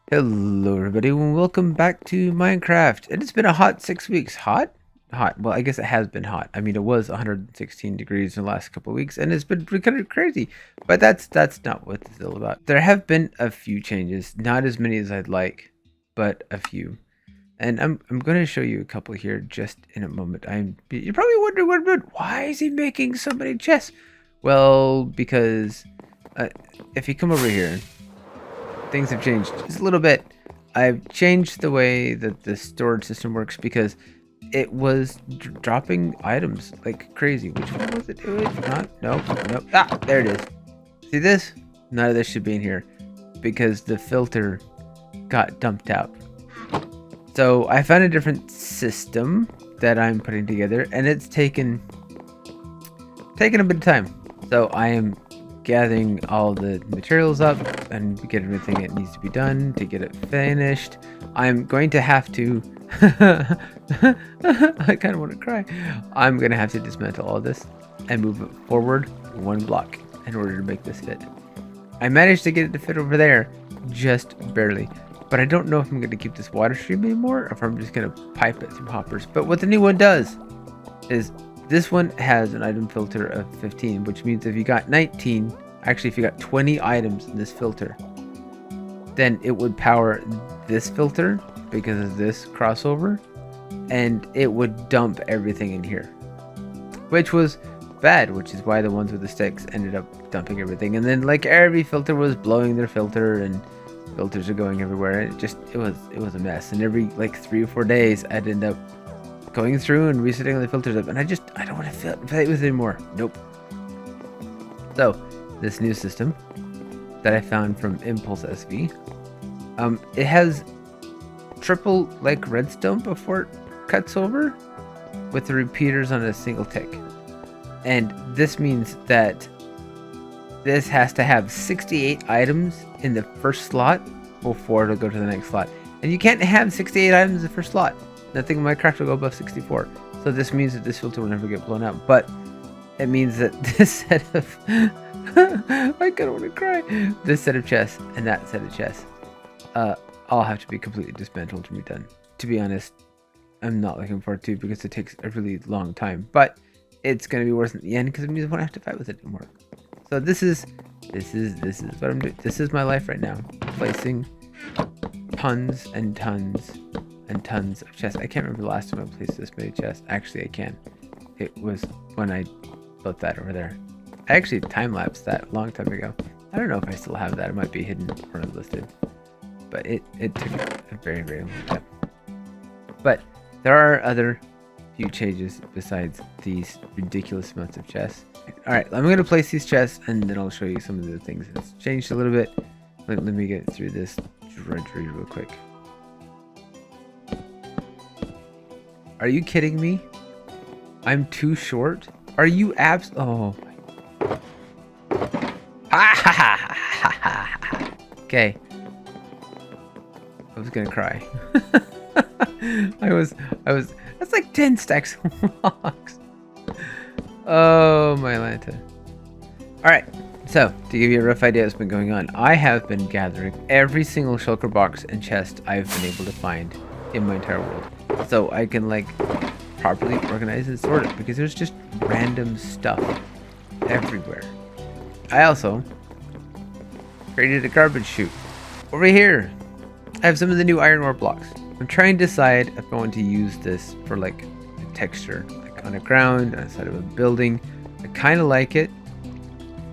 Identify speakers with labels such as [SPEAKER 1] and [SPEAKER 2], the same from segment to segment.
[SPEAKER 1] Hello everybody and welcome back to Minecraft. It's been a hot 6 weeks. Hot? Hot. Well, I guess it has been hot. I mean, it was 116 degrees in the last couple of weeks and it's been kind of crazy. But that's not what this is all about. There have been a few changes, not as many as I'd like, but a few. And I'm going to show you a couple here just in a moment. You're probably wondering, why is he making so many chests? Well, because if you come over here, things have changed just a little bit. I've changed the way that the storage system works because it was dropping items like crazy. Which one was it? It was not. Nope. Ah, there it is. See this? None of this should be in here because the filter got dumped out. So I found a different system that I'm putting together, and it's taken a bit of time. So I am gathering all the materials up and get everything that needs to be done to get it finished. I'm going to have to I kind of want to cry. I'm going to have to dismantle all this and move it forward one block in order to make this fit. I managed to get it to fit over there just barely, but I don't know if I'm going to keep this water stream anymore or if I'm just going to pipe it through hoppers. But what the new one does is this one has an item filter of 15, which means if you got 19, actually if you got 20 items in this filter, then it would power this filter because of this crossover, and it would dump everything in here, which was bad, which is why the ones with the sticks ended up dumping everything. And then like every filter was blowing their filter and filters are going everywhere. It was a mess. And every like 3 or 4 days I'd end up going through and resetting all the filters up, and I don't want to fight with it anymore. Nope. So this new system that I found from Impulse SV, it has triple like redstone before it cuts over with the repeaters on a single tick, and this means that this has to have 68 items in the first slot before it'll go to the next slot, and you can't have 68 items in the first slot. Nothing in Minecraft will go above 64. So this means that this filter will never get blown out. But it means that this set of I kind of want to cry. This set of chests and that set of chests all have to be completely dismantled to be done. To be honest, I'm not looking forward to it because it takes a really long time. But it's going to be worth it in the end because it means I won't have to fight with it anymore. So this is what I'm doing. This is my life right now. Placing tons and tons and tons of chests. I can't remember the last time I placed this many chests. Actually, I can. It was when I built that over there. I actually time-lapsed that a long time ago. I don't know if I still have that. It might be hidden or unlisted. But it took a very, very long time. But there are other few changes besides these ridiculous amounts of chests. Alright, I'm going to place these chests and then I'll show you some of the things that's changed a little bit. Let me get through this drudgery real quick. Are you kidding me? I'm too short? Are you oh my. Okay. I was gonna cry. I was, that's like 10 stacks of rocks. Oh my Lanta. Alright, so to give you a rough idea of what's been going on, I have been gathering every single shulker box and chest I've been able to find in my entire world, so I can like properly organize and sort it, because there's just random stuff everywhere. I also created a garbage chute over here. I have some of the new iron ore blocks. I'm trying to decide if I want to use this for like a texture, like on the ground, on the side of a building. I kind of like it,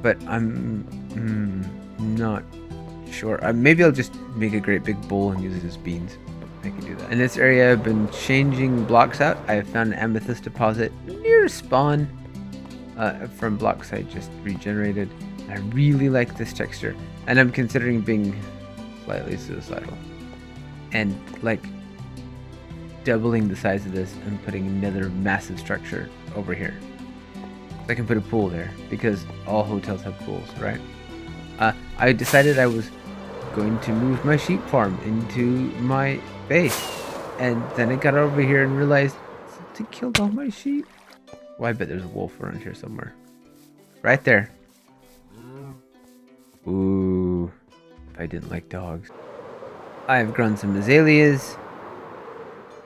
[SPEAKER 1] but I'm not sure. Maybe I'll just make a great big bowl and use it as beans. I can do that. In this area, I've been changing blocks out. I have found an amethyst deposit near spawn from blocks I just regenerated. I really like this texture, and I'm considering being slightly suicidal and like doubling the size of this and putting another massive structure over here. I can put a pool there because all hotels have pools, right? I decided I was going to move my sheep farm into my base, and then I got over here and realized something killed all my sheep. Well, I bet there's a wolf around here somewhere. Right there. Ooh, if I didn't like dogs. I've grown some azaleas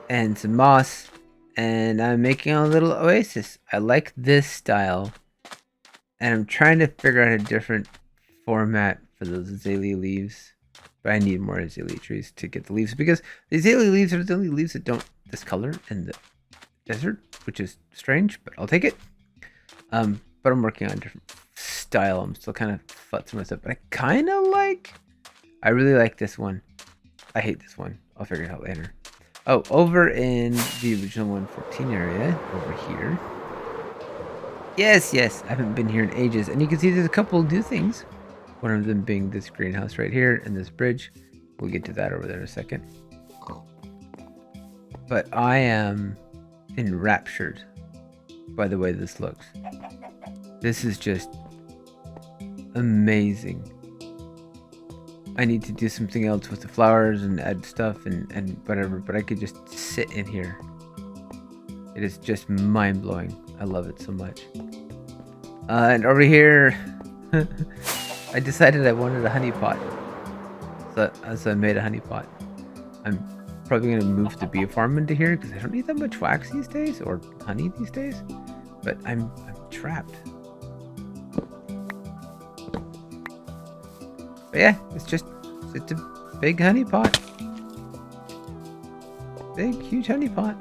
[SPEAKER 1] and some moss, and I'm making a little oasis. I like this style, and I'm trying to figure out a different format for those azalea leaves. But I need more azalea trees to get the leaves, because the azalea leaves are the only leaves that don't discolor in the desert, which is strange, but I'll take it. But I'm working on a different style. I'm still kind of futzing with it, but I really like this one. I hate this one. I'll figure it out later. Oh, over in the original 114 area, over here. Yes, I haven't been here in ages, and you can see there's a couple new things. One of them being this greenhouse right here and this bridge. We'll get to that over there in a second. But I am enraptured by the way this looks. This is just amazing. I need to do something else with the flowers and add stuff and whatever, but I could just sit in here. It is just mind-blowing. I love it so much. And over here, I decided I wanted a honey pot. So I made a honey pot. I'm probably going to move the bee farm into here because I don't need that much wax these days, or honey these days. But I'm trapped. But yeah, it's a big honey pot. Big, huge honey pot.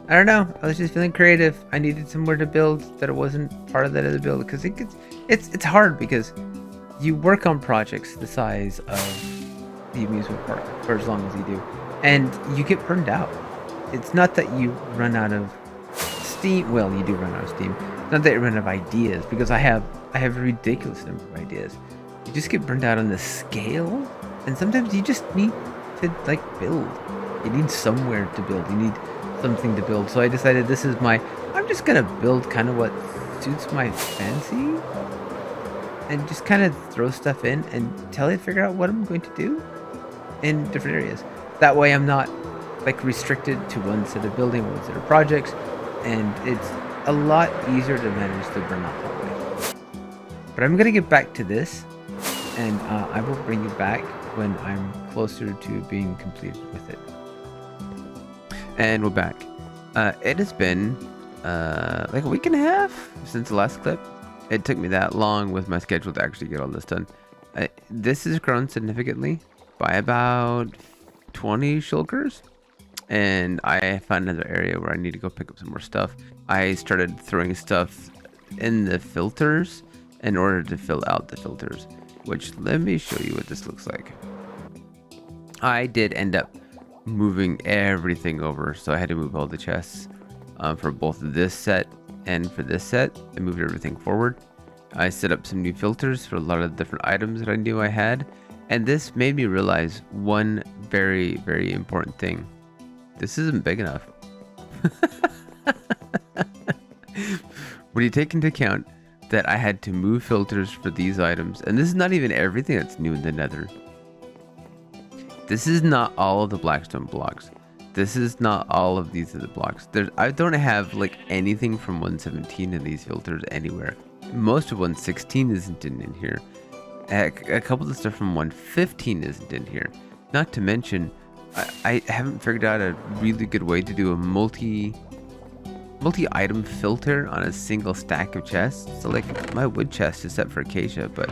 [SPEAKER 1] I don't know. I was just feeling creative. I needed somewhere to build that it wasn't part of that other build, because it's hard because you work on projects the size of the amusement park for as long as you do, and you get burned out. It's not that you run out of steam. Well, you do run out of steam. It's not that you run out of ideas, because I have a ridiculous number of ideas. You just get burned out on the scale, and sometimes you just need to build. You need somewhere to build. You need something to build. So I decided I'm just gonna build kind of what suits my fancy, and just kind of throw stuff in until I figure out what I'm going to do in different areas. That way I'm not restricted to one set of building, one set of projects, and it's a lot easier to manage the burnout that way. But I'm gonna get back to this, and I will bring you back when I'm closer to being completed with it. And we're back. It has been a week and a half since the last clip. It took me that long with my schedule to actually get all this done. This has grown significantly by about 20 shulkers, and I found another area where I need to go pick up some more stuff. I started throwing stuff in the filters in order to fill out the filters, which, let me show you what this looks like. I did end up moving everything over, so I had to move all the chests for both this set and for this set. I moved everything forward. I set up some new filters for a lot of the different items that I knew I had, and this made me realize one very, very important thing. This isn't big enough. When you take into account that I had to move filters for these items, and this is not even everything that's new in the nether. This is not all of the blackstone blocks. This is not all of these other blocks. I don't have anything from 117 in these filters anywhere. Most of 116 isn't in here. A couple of stuff from 115 isn't in here. Not to mention, I haven't figured out a really good way to do a multi-item filter on a single stack of chests. So my wood chest is set for acacia, but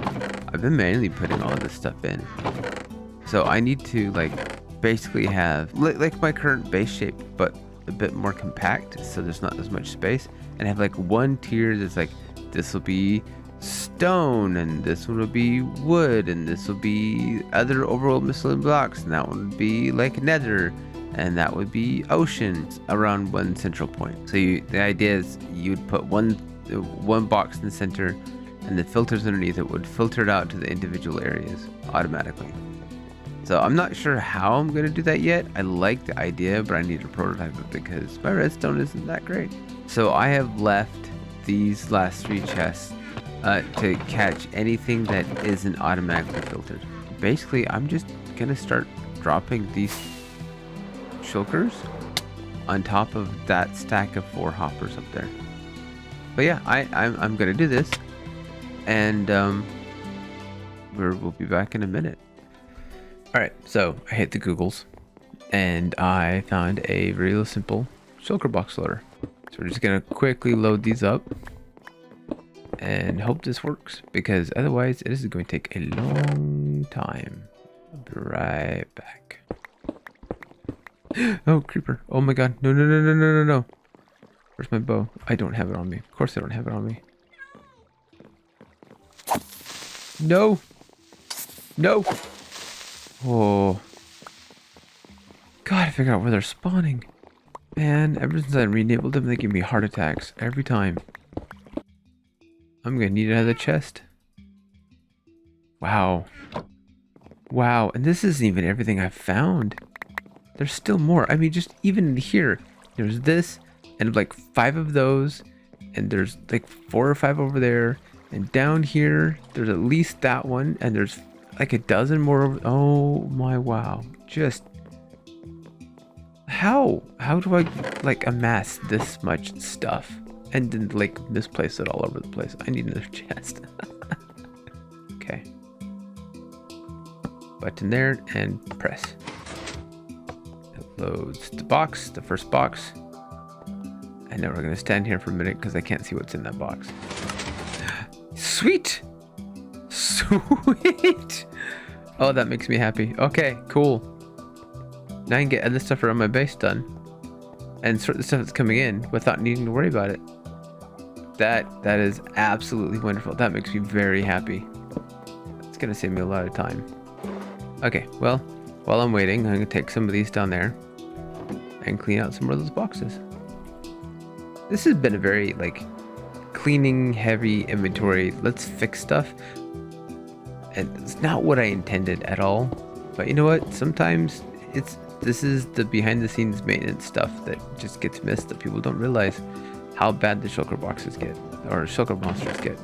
[SPEAKER 1] I've been manually putting all of this stuff in. So I need to basically have my current base shape, but a bit more compact, so there's not as much space, and have one tier that's this will be stone, and this one will be wood, and this will be other overworld miscellaneous blocks, and that one would be nether, and that would be ocean around one central point. So the idea is you'd put one box in the center, and the filters underneath it would filter it out to the individual areas automatically. So I'm not sure how I'm going to do that yet. I like the idea, but I need to prototype it because my redstone isn't that great. So I have left these last 3 chests to catch anything that isn't automatically filtered. Basically, I'm just going to start dropping these shulkers on top of that stack of 4 hoppers up there. But yeah, I'm going to do this, and we'll be back in a minute. Alright, so I hit the Googles and I found a real simple shulker box loader. So we're just gonna quickly load these up and hope this works, because otherwise this is going to take a long time. I'll be right back. Oh, creeper. Oh my god. No, no, no, no, no, no, no. Where's my bow? I don't have it on me. Of course I don't have it on me. No. No. Oh. God, I figured out where they're spawning. Man, ever since I re-enabled them, they give me heart attacks every time. I'm gonna need another chest. Wow. Wow, and this isn't even everything I've found. There's still more. I mean, just even in here, there's this, and like 5 of those, and there's like 4 or 5 over there, and down here, there's at least that one, and there's like a dozen more over. Oh my wow. Just how do I like amass this much stuff and then like misplace it all over the place? I need another chest. Okay. Button there and press. It loads the box, the first box. And now we're gonna stand here for a minute because I can't see what's in that box. Sweet! Sweet! Oh, that makes me happy. Okay, cool. Now I can get other stuff around my base done and sort the stuff that's coming in without needing to worry about it. That is absolutely wonderful. That makes me very happy. It's gonna save me a lot of time. Okay, well, while I'm waiting, I'm gonna take some of these down there and clean out some more of those boxes. This has been a very like cleaning heavy inventory. Let's fix stuff. And it's not what I intended at all. But you know what? Sometimes this is the behind the scenes maintenance stuff that just gets missed, that people don't realize how bad the shulker boxes get, or shulker monsters get.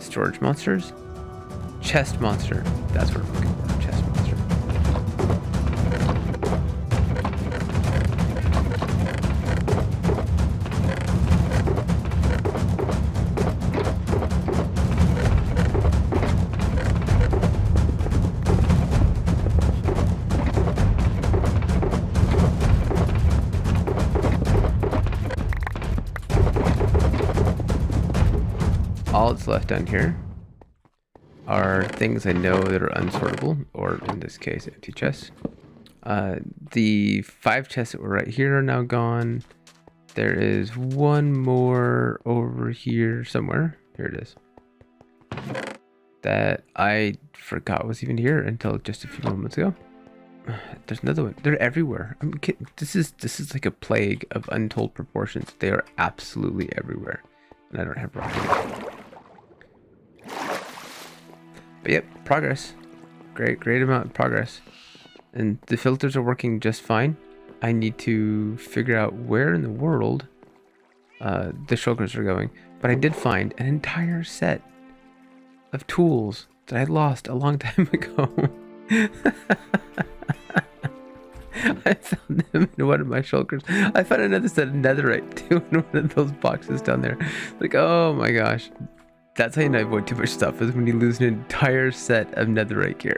[SPEAKER 1] Storage monsters? Chest monster. That's what I'm looking for. Chest monster. All that's left down here are things I know that are unsortable, or in this case, empty chests. The 5 chests that were right here are now gone. There is one more over here somewhere. Here it is. That I forgot was even here until just a few moments ago. There's another one. They're everywhere. I'm kidding. This is like a plague of untold proportions. They are absolutely everywhere, and I don't have rocket. But yep, progress. Great amount of progress. And the filters are working just fine. I need to figure out where in the world the shulkers are going. But I did find an entire set of tools that I lost a long time ago. I found them in one of my shulkers. I found another set of netherite too in one of those boxes down there. Like, oh my gosh. That's how you know avoid too much stuff, is when you lose an entire set of netherite gear.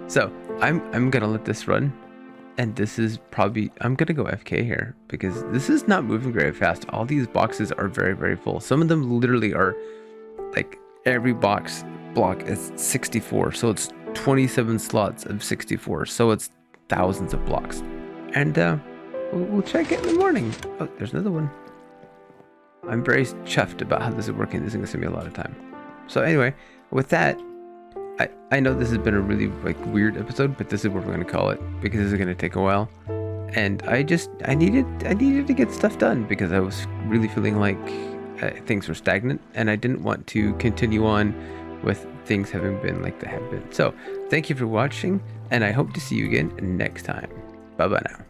[SPEAKER 1] So I'm gonna let this run, and this is probably, I'm gonna go FK here because this is not moving very fast. All these boxes are very full. Some of them literally are like every box block is 64, so it's 27 slots of 64, so it's thousands of blocks. And we'll check it in the morning. Oh, there's another one. I'm very chuffed about how this is working. This is going to save me a lot of time. So anyway, with that, I know this has been a really like weird episode, but this is what we're going to call it because this is going to take a while. And I needed to get stuff done because I was really feeling like things were stagnant, and I didn't want to continue on with things having been like they have been. So thank you for watching, and I hope to see you again next time. Bye bye now.